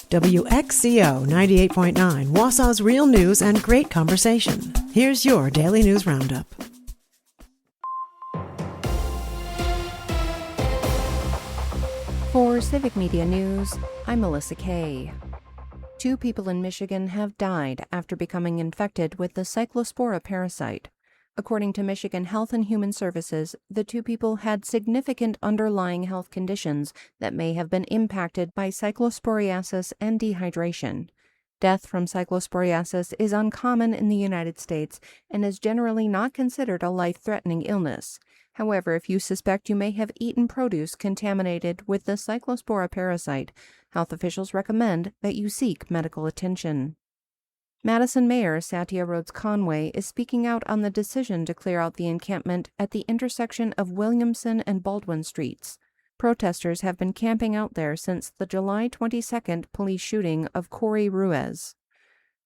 WXCO 98.9, Wausau's real news and great conversation. Here's your Daily News Roundup. For Civic Media News, I'm Melissa Kay. 2 people in Michigan have died after becoming infected with the Cyclospora parasite. According to Michigan Health and Human Services, the 2 people had significant underlying health conditions that may have been impacted by cyclosporiasis and dehydration. Death from cyclosporiasis is uncommon in the United States and is generally not considered a life-threatening illness. However, if you suspect you may have eaten produce contaminated with the Cyclospora parasite, health officials recommend that you seek medical attention. Madison Mayor Satya Rhodes Conway is speaking out on the decision to clear out the encampment at the intersection of Williamson and Baldwin Streets. Protesters have been camping out there since the July 22nd police shooting of Corey Ruiz.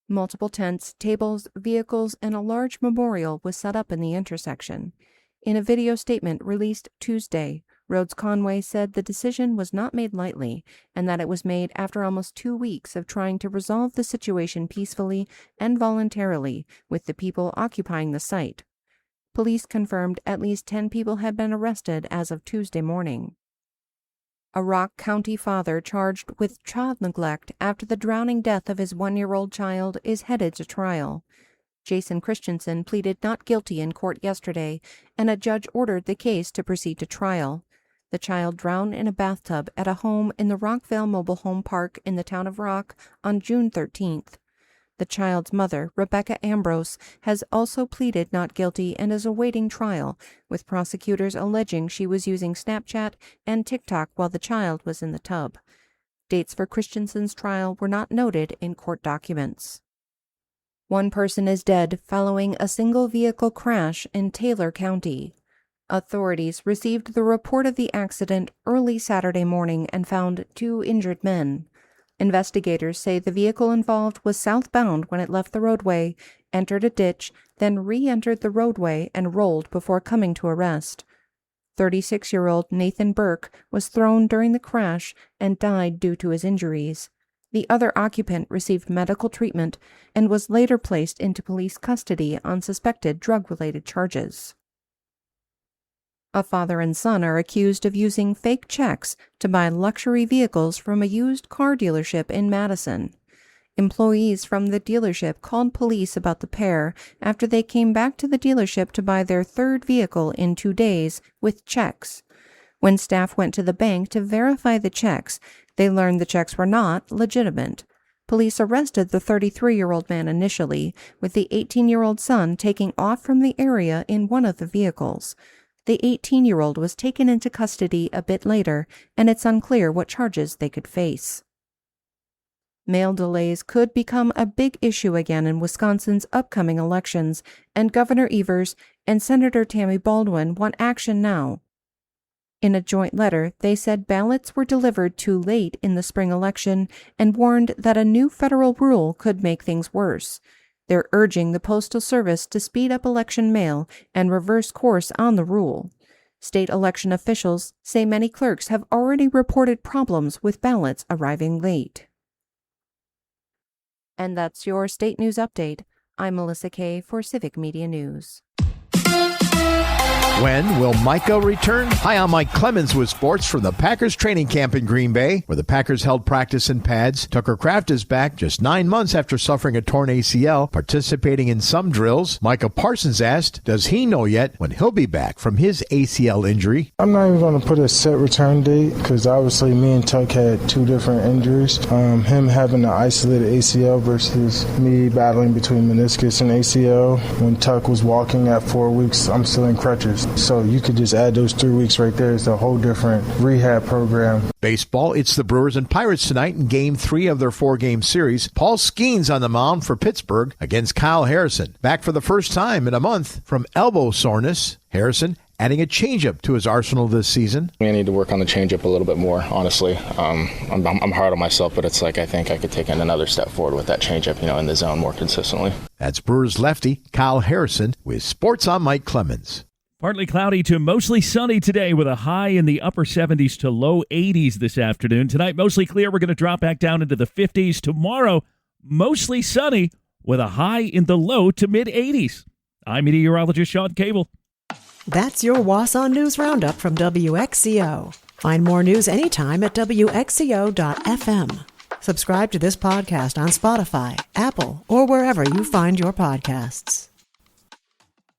Multiple tents, tables, vehicles, and a large memorial was set up in the intersection. In a video statement released Tuesday, Rhodes Conway said the decision was not made lightly and that it was made after almost 2 weeks of trying to resolve the situation peacefully and voluntarily with the people occupying the site. Police confirmed at least 10 people had been arrested as of Tuesday morning. A Rock County father charged with child neglect after the drowning death of his 1-year-old child is headed to trial. Jason Christensen pleaded not guilty in court yesterday, and a judge ordered the case to proceed to trial. The child drowned in a bathtub at a home in the Rockvale Mobile Home Park in the town of Rock on June 13th. The child's mother, Rebecca Ambrose, has also pleaded not guilty and is awaiting trial, with prosecutors alleging she was using Snapchat and TikTok while the child was in the tub. Dates for Christensen's trial were not noted in court documents. 1 person is dead following a single-vehicle crash in Taylor County. Authorities received the report of the accident early Saturday morning and found 2 injured men. Investigators say the vehicle involved was southbound when it left the roadway, entered a ditch, then re-entered the roadway and rolled before coming to a rest. 36-year-old Nathan Burke was thrown during the crash and died due to his injuries. The other occupant received medical treatment and was later placed into police custody on suspected drug-related charges. A father and son are accused of using fake checks to buy luxury vehicles from a used car dealership in Madison. Employees from the dealership called police about the pair after they came back to the dealership to buy their 3rd vehicle in 2 days with checks. When staff went to the bank to verify the checks, they learned the checks were not legitimate. Police arrested the 33-year-old man initially, with the 18-year-old son taking off from the area in one of the vehicles. The 18-year-old was taken into custody a bit later, and it's unclear what charges they could face. Mail delays could become a big issue again in Wisconsin's upcoming elections, and Governor Evers and Senator Tammy Baldwin want action now. In a joint letter, they said ballots were delivered too late in the spring election and warned that a new federal rule could make things worse. They're urging the Postal Service to speed up election mail and reverse course on the rule. State election officials say many clerks have already reported problems with ballots arriving late. And that's your State News Update. I'm Melissa Kay for Civic Media News. When will Micah return? Hi, I'm Mike Clemens with sports from the Packers training camp in Green Bay, where the Packers held practice in pads. Tucker Kraft is back just 9 months after suffering a torn ACL, participating in some drills. Micah Parsons asked, does he know yet when he'll be back from his ACL injury? I'm not even going to put a set return date because obviously me and Tuck had 2 different injuries. Him having an isolated ACL versus me battling between meniscus and ACL. When Tuck was walking at 4 weeks, I'm still in crutches. So you could just add those 3 weeks right there. It's a whole different rehab program. Baseball, it's the Brewers and Pirates tonight in Game 3 of their 4-game series. Paul Skeens on the mound for Pittsburgh against Kyle Harrison. Back for the first time in a month from elbow soreness. Harrison adding a changeup to his arsenal this season. I need to work on the changeup a little bit more, honestly. I'm hard on myself, but it's like I think I could take another step forward with that changeup, in the zone more consistently. That's Brewers lefty Kyle Harrison with Sports on Mike Clemens. Partly cloudy to mostly sunny today with a high in the upper 70s to low 80s this afternoon. Tonight, mostly clear. We're going to drop back down into the 50s. Tomorrow, mostly sunny with a high in the low to mid 80s. I'm meteorologist Sean Cable. That's your Wausau News Roundup from WXCO. Find more news anytime at WXCO.FM. Subscribe to this podcast on Spotify, Apple, or wherever you find your podcasts.